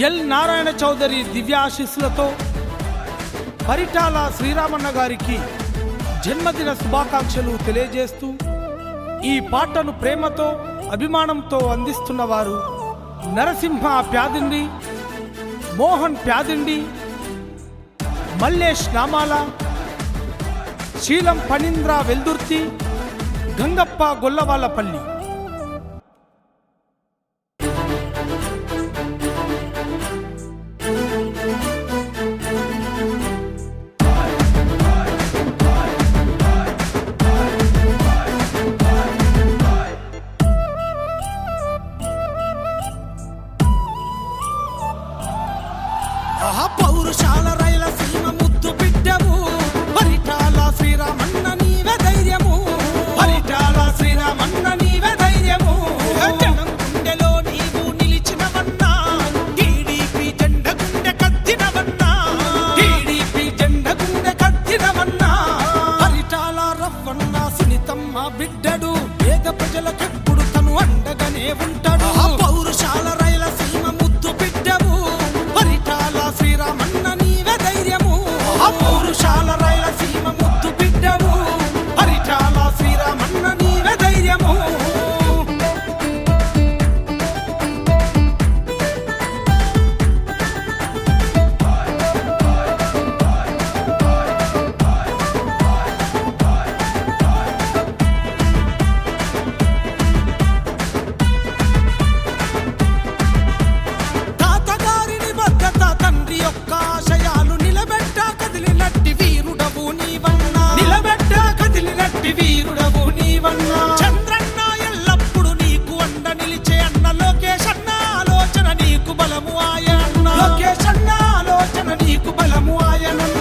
L Narayana Chowdary దివ్యాశీస్సులతో Paritala Sriramanna గారికి జన్మదిన శుభాకాంక్షలు తెలియజేస్తూ ఈ పాటను ప్రేమతో అభిమానంతో అందిస్తున్నవారు నరసింహ ప్యాదిండి, మోహన్ ప్యాదిండి, మల్లేష్ నామాల, శీలం పనీంద్ర వెల్దుర్తి, గంగప్ప గొల్లవాళ్లపల్లి. పౌరుషాల రైల సీమ ముద్దు బిడ్డము పరిటాల శ్రీరామన్న నీవే ధైర్యము, పరిటాల శ్రీరామన్న నీవే ధైర్యము. జనం గుండెలో నీవు నిలిచినవన్నా, టీడీపీ జెండ గుండె కత్తినవన్నా, టీడీపీ జెండ గుండె కత్తినవన్నా. పరిటాల రవ్వన్న సునీతమ్మ బిడ్డడు, పేద ప్రజలకెప్పుడు తను అండగానే ఉంటాడు. పౌరుషాల రైల సీమ ముద్దు బిడ్డము పరిటాల శ్రీరామన్న నీవే ధైర్యము, పౌరుషాల రైల సీమ ముద్దు బిడ్డము పరిటాల శ్రీరామన్న నీవే ధైర్యము. తాతగారిని బద్దత తండ్రి యొక్క ఆశయాలు నిలబెట్ట కదిలినట్టి వీరుడవు నీవన్నా, నిలబెట్ట కదిలినట్టి వీరుడవు నీవన్నా. చంద్రన్న ఎల్లప్పుడు నీకు అండ నిలిచే అన్న లోకేష్ అన్న ఆలోచన నీకు బలము ఆయన్న, లోకేష్ అన్న ఆలోచన నీకు బలము ఆయనన్న.